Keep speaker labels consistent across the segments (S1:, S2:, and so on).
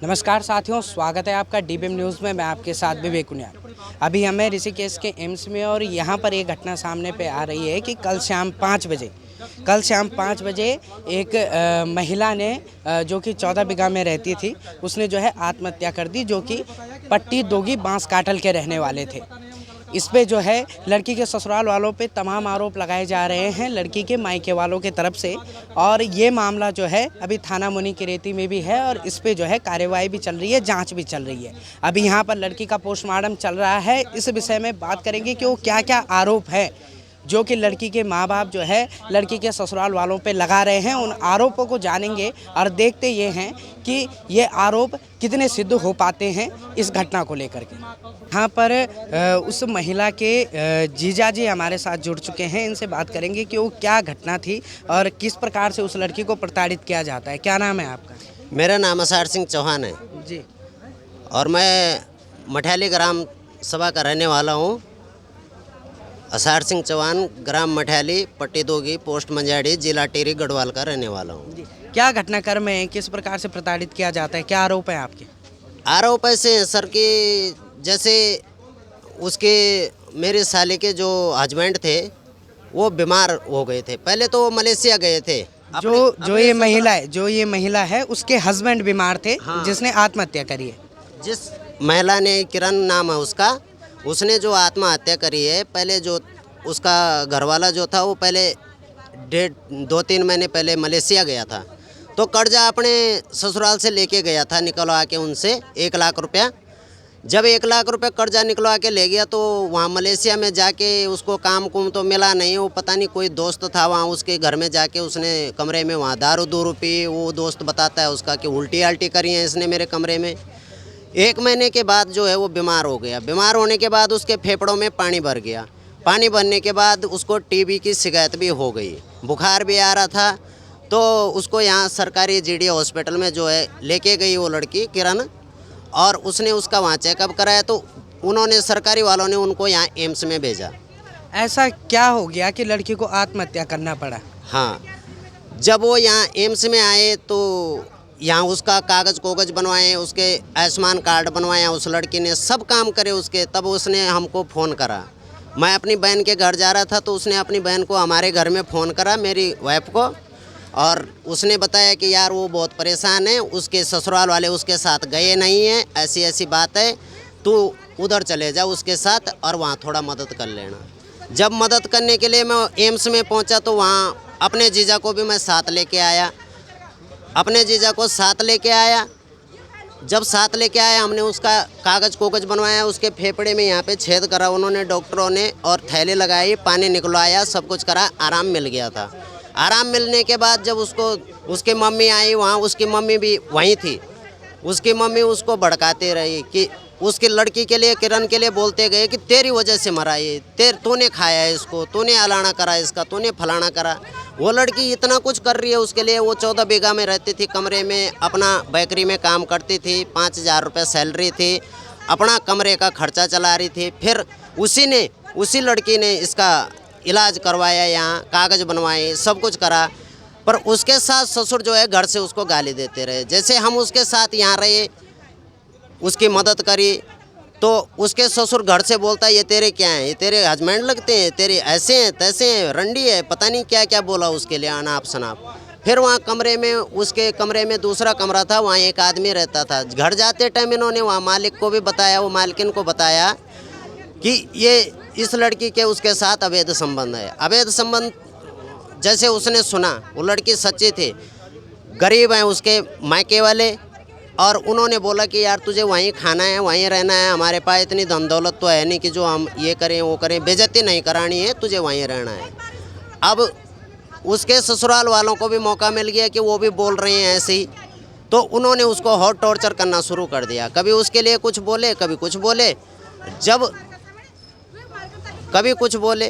S1: नमस्कार साथियों, स्वागत है आपका डीबीएम न्यूज़ में। मैं आपके साथ विवेक कुनियाल। अभी हमें ऋषिकेश के एम्स में और यहाँ पर एक घटना सामने पे आ रही है कि कल शाम 5 बजे एक महिला ने जो कि 14 बीघा में रहती थी, उसने जो है आत्महत्या कर दी, जो कि पट्टी दोगी बांस काटल के रहने वाले थे। इस पे जो है लड़की के ससुराल वालों पे तमाम आरोप लगाए जा रहे हैं लड़की के मायके वालों के तरफ से, और ये मामला जो है अभी थाना मुनीकीरेती में भी है और इस पे जो है कार्यवाही भी चल रही है, जांच भी चल रही है। अभी यहाँ पर लड़की का पोस्टमार्टम चल रहा है। इस विषय में बात करेंगे कि वो क्या क्या आरोप है जो कि लड़की के माँ बाप जो है लड़की के ससुराल वालों पे लगा रहे हैं। उन आरोपों को जानेंगे और देखते ये हैं कि ये आरोप कितने सिद्ध हो पाते हैं इस घटना को लेकर के। यहाँ पर उस महिला के जीजा जी हमारे साथ जुड़ चुके हैं। इनसे बात करेंगे कि वो क्या घटना थी और किस प्रकार से उस लड़की को प्रताड़ित किया जाता है। क्या नाम है आपका?
S2: मेरा नाम असार सिंह चौहान है
S1: जी।
S2: और मैं मठैली ग्राम सभा का रहने वाला हूँ। असार सिंह चौहान, ग्राम मठैली, पट्टी दोगी, पोस्ट मंजाड़ी, जिला टिहरी, गढ़वाल का रहने वाला हूँ।
S1: जी, क्या घटनाक्रम है, किस प्रकार से प्रताड़ित किया जाता है, क्या आरोप है आपके?
S2: आरोप ऐसे हैं सर कि जैसे उसके मेरे साले के जो हस्बैंड थे वो बीमार हो गए थे। पहले तो वो मलेशिया गए थे।
S1: जो ये महिला है उसके हस्बैंड बीमार थे। हाँ। जिसने आत्महत्या करी है।
S2: जिस महिला ने, किरण नाम है उसका, उसने जो आत्महत्या करी है, पहले जो उसका घरवाला जो था वो पहले 2-3 महीने पहले मलेशिया गया था, तो कर्जा अपने ससुराल से लेके गया था, निकलवा के उनसे 1 लाख रुपया। जब 1 लाख रुपया कर्जा निकलवा के ले गया तो वहाँ मलेशिया में जाके उसको काम कुम तो मिला नहीं। वो पता नहीं कोई दोस्त था वहाँ, उसके घर में जाके उसने कमरे में वहाँ दारू पी। वो दोस्त बताता है उसका कि उल्टी आल्टी करी है इसने मेरे कमरे में। 1 महीने के बाद जो है वो बीमार हो गया। बीमार होने के बाद उसके फेफड़ों में पानी भर गया। पानी भरने के बाद उसको टीबी की शिकायत भी हो गई, बुखार भी आ रहा था। तो उसको यहाँ सरकारी जीडी हॉस्पिटल में जो है लेके गई वो लड़की किरण, और उसने उसका वहाँ चेकअप कराया तो उन्होंने, सरकारी वालों ने उनको यहाँ एम्स में भेजा।
S1: ऐसा क्या हो गया कि लड़की को आत्महत्या करना पड़ा?
S2: हाँ, जब वो यहाँ एम्स में आए तो यहाँ उसका कागज़ बनवाए, उसके आयुष्मान कार्ड बनवाया, उस लड़की ने सब काम करे उसके। तब उसने हमको फ़ोन करा। मैं अपनी बहन के घर जा रहा था तो उसने अपनी बहन को हमारे घर में फ़ोन करा, मेरी वाइफ को, और उसने बताया कि यार वो बहुत परेशान है, उसके ससुराल वाले उसके साथ गए नहीं हैं, ऐसी ऐसी बात है, तू उधर चले जा उसके साथ और वहाँ थोड़ा मदद कर लेना। जब मदद करने के लिए मैं एम्स में पहुँचा तो वहाँ अपने जीजा को भी मैं साथ लेके आया। जब साथ लेके आया हमने उसका कागज़ बनवाया, उसके फेफड़े में यहाँ पे छेद करा उन्होंने, डॉक्टरों ने, और थैली लगाई, पानी निकलवाया, सब कुछ करा, आराम मिल गया था। आराम मिलने के बाद जब उसकी मम्मी आई वहाँ, उसकी मम्मी भी वहीं थी। उसकी मम्मी उसको भड़काते रही कि उसकी लड़की के लिए, किरण के लिए बोलते गए कि तेरी वजह से मरा ये, तूने खाया है इसको, तूने अलाना करा इसका, तूने फलाना करा। वो लड़की इतना कुछ कर रही है उसके लिए। वो 14 बीघा में रहती थी, कमरे में अपना बेकरी में काम करती थी, 5,000 रुपये सैलरी थी, अपना कमरे का खर्चा चला रही थी। फिर उसी लड़की ने इसका इलाज करवाया, यहाँ कागज़ बनवाए, सब कुछ करा, पर उसके साथ ससुर जो है घर से उसको गाली देते रहे। जैसे हम उसके साथ यहाँ रहे, उसकी मदद करी, तो उसके ससुर घर से बोलता है ये तेरे क्या हैं, ये तेरे हस्बैंड लगते हैं, तेरे ऐसे हैं तैसे हैं, रंडी है, पता नहीं क्या क्या बोला उसके लिए अनाप शनाप। फिर वहाँ कमरे में, उसके कमरे में दूसरा कमरा था, वहाँ एक आदमी रहता था। घर जाते टाइम इन्होंने वहाँ मालिक को भी बताया, वो मालकिन को बताया कि ये इस लड़की के उसके साथ अवैध संबंध है। अवैध संबंध जैसे उसने सुना, वो लड़की सच्ची थी, गरीब हैं उसके मायके वाले, और उन्होंने बोला कि यार तुझे वहीं खाना है, वहीं रहना है, हमारे पास इतनी धन दौलत तो है नहीं कि जो हम ये करें वो करें, बेइज्जती नहीं करानी है, तुझे वहीं रहना है। अब उसके ससुराल वालों को भी मौका मिल गया कि वो भी बोल रहे हैं ऐसे ही, तो उन्होंने उसको हॉट टॉर्चर करना शुरू कर दिया। कभी उसके लिए कुछ बोले, कभी कुछ बोले।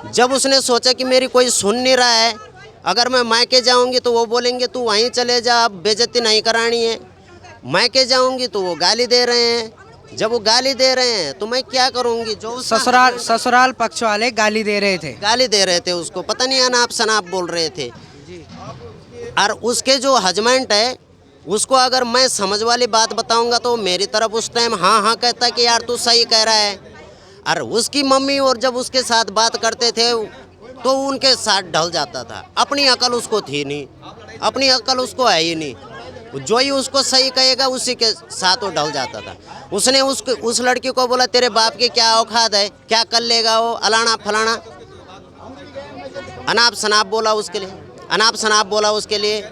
S2: जब उसने सोचा कि मेरी कोई सुन नहीं रहा है, अगर मैं मायके जाऊंगी तो वो बोलेंगे तू वहीं चले जा, अब बेइज्जती नहीं करानी है। मायके जाऊंगी तो वो गाली दे रहे हैं। जब वो गाली दे रहे हैं तो मैं क्या करूंगी? जो
S1: ससुराल पक्ष वाले गाली दे रहे थे
S2: उसको, पता नहीं अनाप शनाप बोल रहे थे। और उसके जो हस्बैंड है उसको अगर मैं समझ वाली बात बताऊंगा तो मेरी तरफ उस टाइम हाँ हाँ कहता कि यार तू सही कह रहा है। और उसकी मम्मी और जब उसके साथ बात करते थे तो उनके साथ ढल जाता था। अपनी अकल उसको थी नहीं, अपनी अकल उसको है ही नहीं। जो ही उसको सही कहेगा उसी के साथ वो ढल जाता था। उसने उस लड़की को बोला तेरे बाप की क्या औकात है, क्या कर लेगा वो, अलाना फलाना, अनाप शनाप बोला उसके लिए, अनाप शनाप बोला उसके लिए।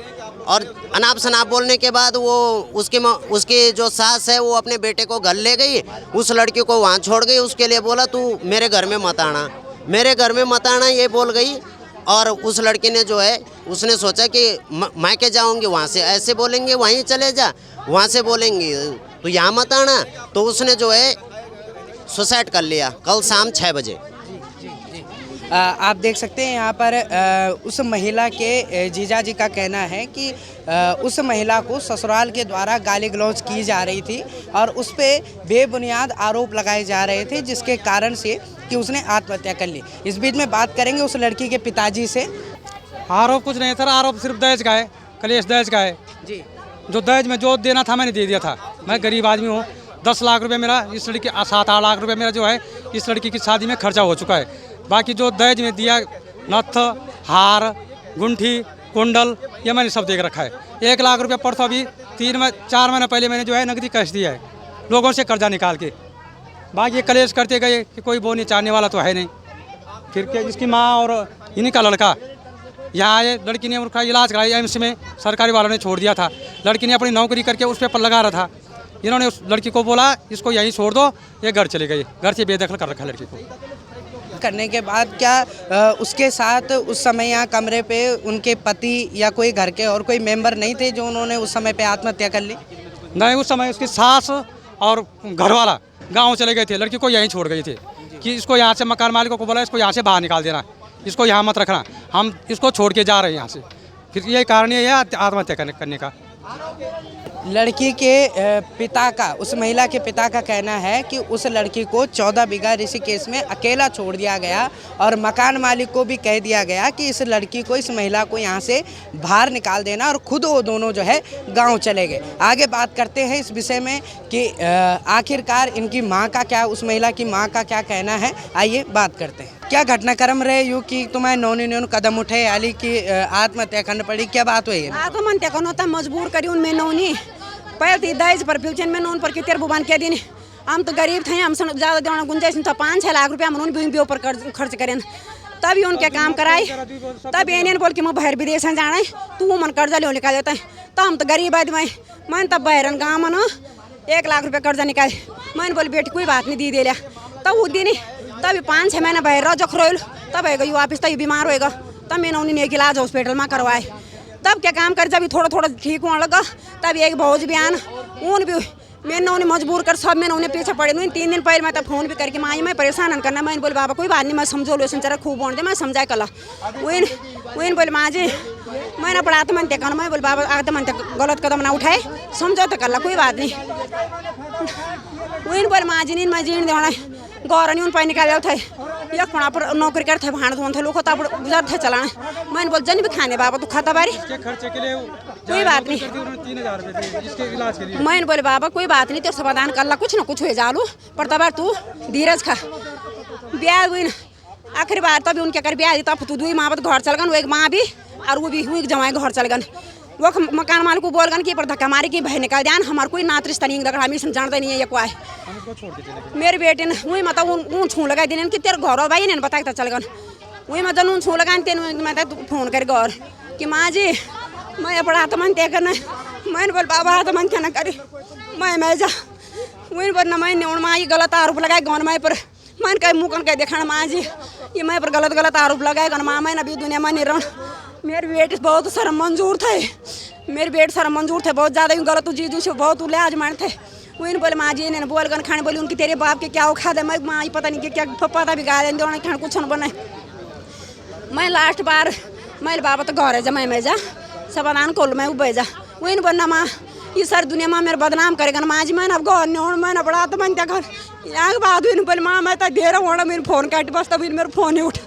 S2: और अनाप शनाप बोलने के बाद वो उसकी जो सास है वो अपने बेटे को घर ले गई, उस लड़की को वहाँ छोड़ गई। उसके लिए बोला तू मेरे घर में मत आना, मेरे घर में मत आना, ये बोल गई। और उस लड़की ने जो है उसने सोचा कि मायके जाऊंगी, वहाँ से ऐसे बोलेंगे वहीं चले जा, वहाँ से बोलेंगे तो यहाँ मत आना, तो उसने जो है सुसाइड कर लिया कल शाम 6 बजे।
S1: आप देख सकते हैं यहाँ पर उस महिला के जीजा जी का कहना है कि उस महिला को ससुराल के द्वारा गाली गलौज की जा रही थी और उस पर बेबुनियाद आरोप लगाए जा रहे थे, जिसके कारण से कि उसने आत्महत्या कर ली। इस बीच में बात करेंगे उस लड़की के पिताजी से।
S3: आरोप कुछ नहीं सर, आरोप सिर्फ दहेज का है, कलेश दहेज का है
S1: जी।
S3: जो दहेज में जो देना था मैंने दे दिया था। मैं गरीब आदमी हूँ, 10 लाख रुपए मेरा इस लड़की 7-8 लाख रुपए मेरा जो है इस लड़की की शादी में खर्चा हो चुका है। बाकी जो दहेज में दिया नथ, हार, गुंठी, कुंडल, ये मैंने सब देख रखा है। 1 लाख रुपये परसों अभी 4 महीने पहले मैंने जो है नकदी कैश दिया है लोगों से कर्जा निकाल के। बाकी कलेश करते गए कि कोई वो नहीं चाहने वाला तो है नहीं। फिर क्या इसकी माँ और इन्हीं का लड़का यहाँ आए, लड़की ने उनका इलाज कराया एम्स में, सरकारी वालों ने छोड़ दिया था। लड़की ने अपनी नौकरी करके उस पेपर लगा रहा था, इन्होंने उस लड़की को बोला इसको यहीं छोड़ दो, ये घर चले गए, घर से बेदखल कर रखा लड़की को।
S1: करने के बाद क्या उसके साथ उस समय यहाँ कमरे पे उनके पति या कोई घर के और कोई मेंबर नहीं थे जो उन्होंने उस समय पे आत्महत्या कर ली?
S3: नहीं, उस समय उसकी सास और घरवाला गांव चले गए थे, लड़की को यहीं छोड़ गए थे कि इसको यहाँ से मकान मालिकों को बोला इसको यहाँ से बाहर निकाल देना, इसको यहाँ मत रखना, हम इसको छोड़ के जा रहे हैं यहाँ से। फिर ये कारण ये है आत्महत्या करने का।
S1: लड़की के पिता का, उस महिला के पिता का कहना है कि उस लड़की को 14 बीघा ऋषिकेश में अकेला छोड़ दिया गया और मकान मालिक को भी कह दिया गया कि इस लड़की को, इस महिला को यहाँ से बाहर निकाल देना, और खुद वो दोनों जो है गांव चले गए। आगे बात करते हैं इस विषय में कि आखिरकार इनकी माँ का क्या, उस महिला की माँ का क्या कहना है, आइए बात करते हैं। क्या घटनाक्रम रहे यूँ कि तुम्हें नौन कदम उठे आली की आत्महत्या करनी पड़ी, क्या बात हुई?
S4: आत्महत्या करना था, मजबूर करी उनमें नौनी पहले दहेज पर फ्यूचर में नौन पर कि तेरे बुबान कह दिन हम तो गरीब थे, हम ज़्यादा देना गुंजाइश नहीं था, 5-6 लाख रुपया हम उन ऊपर खर्च करें, तभी उनके काम कराए। तब इन्हें बोल कि मैं बाहर विदेश में जाना है, तू मन कर्जा ले निकाल देता है, तो हम तो गरीब आदमी मैंने तब बाहर गाँव में ना 1 लाख रुपया कर्जा निकाल। मैंने बोली बेटी कोई बात नहीं, दी दे लिया। तब वो दिन तभी 5-6 महीने बाहर रह जख रोल, तब आएगा वापस, तभी बीमार होएगा, तब मैंने उन्हें एक इलाज हॉस्पिटल में करवाए। तब क्या काम कर, जब थोड़ा थोड़ा ठीक होने लगा तब एक भौज भी आन, उन भी मैंने उन्हें मजबूर कर, सब मैंने उन्हें पीछे पड़े। 3 दिन पहले मैं तब फोन भी करके माँ मैं परेशान करना, मैंने बोले बाबा कोई बात नहीं, मैं समझो लो जरा खूब बोल दे, मैं समझाए कला वही बोले माँ जी मैंने पढ़ा आत्महत्या करना, मैं बोले बाबा आत्महत्या गलत कदम ना उठाए, समझो तो कला कोई बात नहीं। वही बोले माँ जी नहीं मैं जीण देना गौर नहीं उन पाई निकाल थे, एक पड़ा पर नौकरी करते भाड़ धोन थे लोग तब गुजर थे चलाने। मैंने बोल जन भी खाने बाबा तू खाता बारी कोई बात नहीं। मैंने बोले बाबा कोई बात नहीं, तेरे समाधान कर ला, कुछ ना कुछ हो जालू, पर तब तू धीरज खा। ब्याह हुई आखिरी बार तभी उनके कर ब्याह तब तू 2 माँ घर चल गन, वो एक माँ भी और वो भी हुई जमाए घर चल गन। वो मकान मालिक को बोल गन कि पर धक्का मारी की बहन निकाल ध्यान, हमारे कोई नात रिश्ता नहीं रखा, हमें जानते नहीं है ये को आए। मेरे बेटे ने वही मतलब ऊँ छू लगा देने कि तेरे घर भाई ने बताया चल गन, वही मतलब ऊँ छू लगा तेन मैं फोन कर गौर कि माँ जी मैं अपना आत्महत्या करना। मैंने बोल बाबा आत्महत्या न करी, मैं जा वही बोल ना मैंने माँ ये गलत आरोप लगाए गौन माँ पर। मैंने कहीं मुँह कह देखा माँ जी ये मैं पर गलत आरोप लगाए गन, माँ मैं अभी दुनिया में नहीं रहा। मेरे बेटे बहुत सारा मंजूर थे, मेरे बेटे सारा मंजूर थे, बहुत ज़्यादा गलत चीज़ों से बहुत लिहाज मान थे। वही बोले माँ जी ने बोल गन खाने बोली उनकी तेरे बाप के क्या उखा दे, मैं माँ ही पता नहीं कि क्या पता भी गा दें दोनों खाने कुछ न बने। मैं लास्ट बार मैं बाबा तो घर जा मैं जा समाधान खोल मैं भेजा, वही बनना माँ ये सर दुनिया में मेरे बदनाम करेगा ना माँ जी। मैंने अब घर नहीं होना, मैंने बड़ा आत्महत्या कर यहाँ के बाद हुई बोले माँ मैं तो दे रहा हूँ, मेरे फ़ोन काट बस तभी मेरे फ़ोन नहीं उठा,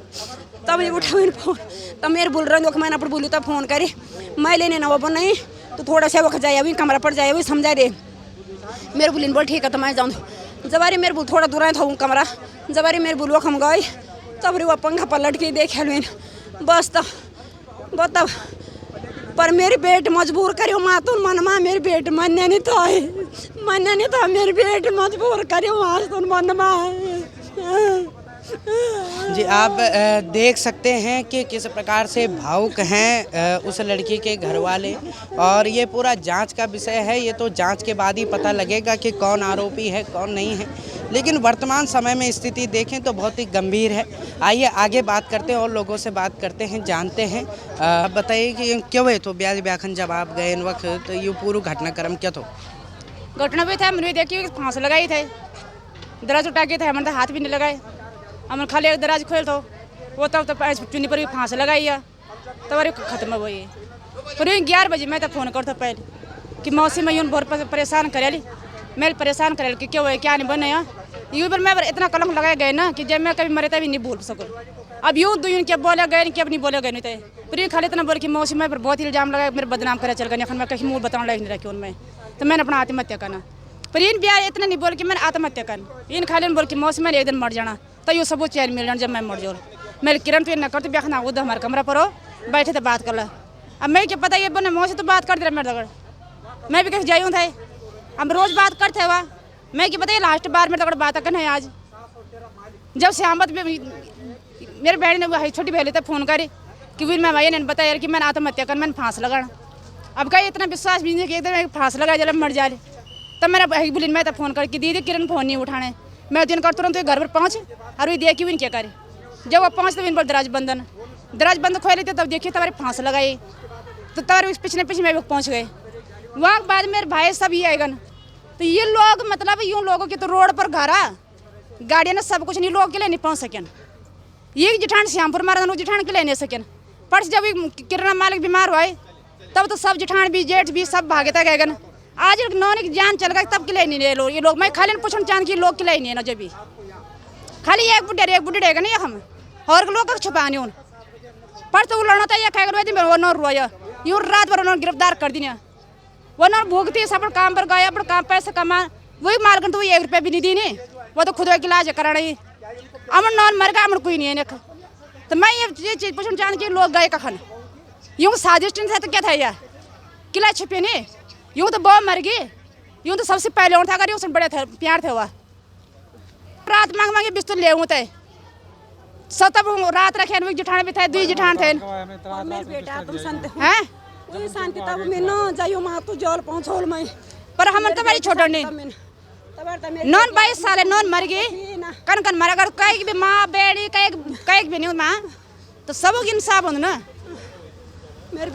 S4: तब नहीं उठा मेरे फ़ोन, तब मेरे बोल रहे हैं मैंने अपने बोली तब फ़ोन करी मैं लेने ना वो नहीं तो थोड़ा सा वक्त जाए अभी कमरा पड़ जाए वही समझा दे मेरे बोलिन बोल ठीक है तो मैं जाऊँ जबारी मेरे बोल थोड़ा दूर था वो कमरा जबारी मेरे बोल हम गए तब रे वो पंखा पर लटके देखे लुन बस तब बताओ पर मेरी बेट मजबूर करियो मातून मन मा मेरी बेट मान्य नहीं था मेरी बेट मजबूर करियो मातून मन मा।
S1: जी आप देख सकते हैं कि किस प्रकार से भावुक हैं उस लड़की के घर वाले और ये पूरा जांच का विषय है। ये तो जांच के बाद ही पता लगेगा कि कौन आरोपी है कौन नहीं है, लेकिन वर्तमान समय में स्थिति देखें तो बहुत ही गंभीर है। आइए आगे बात करते हैं और लोगों से बात करते हैं, जानते हैं। आप बताइए कि क्यों है तो ब्याज ब्याखन जब आप गए इन वक्त तो ये पूरा घटनाक्रम क्या तो
S5: घटना भी था मैंने देखी फांस लगाई थे दराज उठा के थे हमारे हाथ भी नहीं लगाए हम खाली एक दराज खोल तो वो तब चुन्नी पर भी फांस लगाई है तब अरे खत्म हो गई पर 11 बजे मैं तो फ़ोन करता पहले कि मौसी मैं यूँ बहुत परेशान करेली मैं परेशान करेली कि क्यों है क्या नहीं बने यूँ पर मैं इतना कलंक लगाए गए ना कि जब मैं कभी मरे तभी नहीं भूल सकूँ। अब यूँ तो यूँ क्या बोले गए क्या नहीं बोले गए नहीं थे पर खाली इतना बोले कि मौसी मैं पर बहुत ही इल्जाम लगाए मेरे बदनाम करे चल गए मैं कहीं मुँह बताने लग नहीं रखी उनमें तो मैंने अपना आत्महत्या करना पर इन ब्याह इतना नहीं बोल कि मैंने आत्महत्या करना इन खाली बोल कि मौसी मैंने एक दिन मर जाना तो ये सब चैन मिल जाना जब मैं मर जाऊँ मेरे किरण तो ये न करते ब्याह ना वो तो हमारे कमरा पर हो बैठे थे बात कर ला अब मैं क्या पता ये बने मौसी तो बात कर दे रहा मेरे दगड़ मैं भी कहीं जाऊँ थे हम रोज़ बात करते हुआ मैं क्या पता ये लास्ट बार मेरे दगड़ बात करना है आज जब श्यामत में मेरे बहन ने छोटी बहन तक फ़ोन करी कि फिर मैं भाई ने बताया कि मैंने आत्महत्या कर मैंने फांस लगाना अब कहीं इतना विश्वास भी नहीं कि एकदम फांस लगा जब मर जाए तब मेरा भाई बोली मैं तो फ़ोन करके दीदी किरण फ़ोन नहीं उठाने मैं दिन कर तुरंत घर पर पहुँच और वही देखी विन क्या करे जब वो पहुँच तो विन बोल दराज बंद खोले थे तब देखिए तुम्हारे फांस लगाई तो तब पिछले मैं भी पहुँच गए वहाँ बाद मेरे भाई सब ये आएगा तो ये लोग मतलब यूँ लोगों के तो रोड पर घर आ गाड़ियाँ ना सब कुछ नहीं लोग के लिए नहीं पहुँच सकें ये जिठान श्यामपुर मारा वो जिठान के लिए नहीं सकें पर जब किरण मालिक बीमार हुए तब तो सब जिठान भी जेठ भी सब भागे तक गए आज नौनी की जान चल गई तब के लिए नहीं ये लोग मैं खाली पूछना चाहूँ कि लोग के लिए नहीं है ना जब भी खाली एक बुढ़े रहेगा नहीं हम और लोग छुपाने उन पर तो वो लड़ना था ये कह वो नौ रोया यूँ रात भर उन्होंने गिरफ्तार कर दी वो नौ भूखती सब काम पर गए अपना काम पैसे कमा वही मालकन तो 1 रुपया भी नहीं दी नहीं वो तो खुद का इलाज कराना ही अमन नॉन मर गया अमन कोई नहीं है तो मैं ये चीज़ पूछना चाहती कि लोग गए कखन यूँ साजिश था तो क्या था यार किला छिपे नहीं यूँ तो बहुत मर गई यूँ तो सबसे पहले उठा कर उसमें बड़े थे प्यार थे वह रात मांग मांगे बिस्तर ले थे सब रात रखे जिठान भी थे 2 जिठान थे हैं
S4: वही शांति तब मैं न जाइयो मां तू जल पहुंचोल मैं
S5: पर हम तो बड़ी छोड़ नहीं नॉन 22 साल नॉन मर गई कन मर अगर कई भी माँ बेड़ी कई भी नहीं माँ तो सब इंसाफ हो ना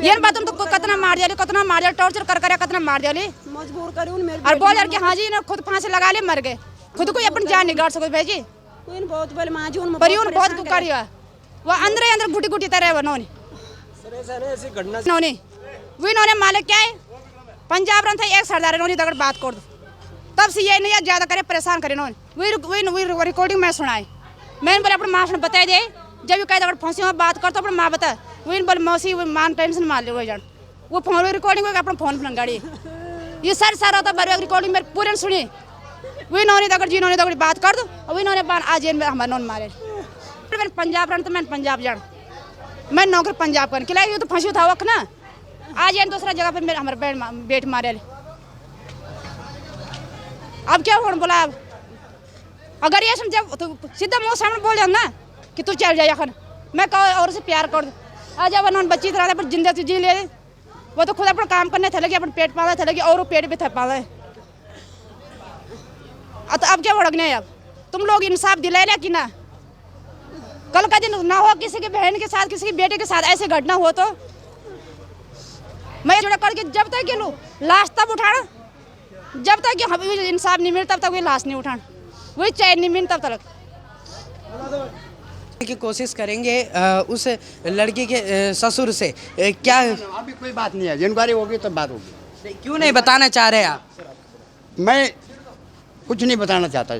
S5: ये बात तुम तो कितना मार दिया टॉर्चर कर कितना मार दिया
S4: मजबूर करूँ
S5: और बोल यार कि हाँ जी ना खुद फांसी लगा ले मर गए खुद को अपन जान नहीं गाड़ सको भाई जी
S4: बहुत बड़े माँ जी
S5: पर यूं बहुत करिया वो अंदर घुटी तरह वो नौनी वही नौने मालिक क्या है पंजाब रन था एक सरदार नौनी तक बात कर दो तब से ये नहीं ज़्यादा करे परेशान करे नौनी वही रिकॉर्डिंग मैं सुनाई मैंने बोले अपने माँ से बताई दे जब भी कहीं तक फांसी में बात करता अपने माँ बता वही बोले मौसी मान टेंशन मार ले वही जान वो फोन रिकॉर्डिंग अपना फोन पर गाड़ी ये सर होता बार रिकॉर्डिंग मेरे पूरे सुनी वही नौनी तक जी नौनी तक बात कर दो और वही नौने आज हमारे नौन मारे मैंने पंजाब रन तो मैंने पंजाब जान मैं नौकरी पंजाब कर किला तो फंसी था वक्त ना आज ये दूसरा जगह पे मेरे हमारे बेट मारे अब क्या हो बोला अब अगर ये जब तो सीधा मुँह सामने बोल जाओ ना कि तू चल जाए अखन मैं कहो और से प्यार कर दो आज अब उन्होंने बच्ची तरह पर जिंदा जी ले वो तो खुद अपना काम करने थे लगे अपना पेट पाला थे लगे और वो पेट भी था पाला तो अब क्या भड़कने अब तुम लोग इंसाफ दिलाए कि ना कल का दिन ना हो किसी की बहन के साथ किसी की बेटे के साथ ऐसे घटना हो तो मैं जुड़ा करके जब तक कि लाश तब उठाना जब तक कि हमें इंसाफ नहीं मिलता तब तक वही लाश नहीं उठाना वही चैन नहीं मिलता तब तक
S1: की कोशिश करेंगे उस लड़की के ससुर से क्या
S6: अभी कोई बात नहीं है इंक्वायरी होगी तब बात होगी
S1: क्यों नहीं बताना चाह रहे आप
S6: मैं कुछ नहीं बताना चाहता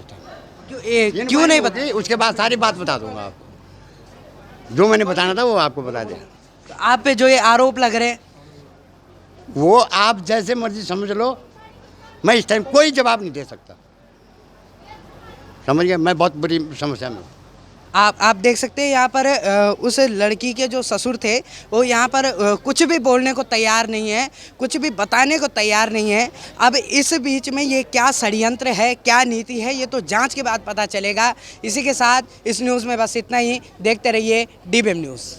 S1: क्यों नहीं बता
S6: उसके बाद सारी बात बता दूंगा आपको जो मैंने बताना था वो आपको बता दिया
S1: आप पे जो ये आरोप लग रहे हैं
S6: वो आप जैसे मर्जी समझ लो, मैं इस टाइम कोई जवाब नहीं दे सकता। समझ गए, मैं बहुत बड़ी समस्या में हूँ।
S1: आप देख सकते हैं यहाँ पर उस लड़की के जो ससुर थे वो यहाँ पर कुछ भी बोलने को तैयार नहीं है, कुछ भी बताने को तैयार नहीं है। अब इस बीच में ये क्या षड्यंत्र है, क्या नीति है, ये तो जांच के बाद पता चलेगा। इसी के साथ इस न्यूज़ में बस इतना ही। देखते रहिए DBM न्यूज़।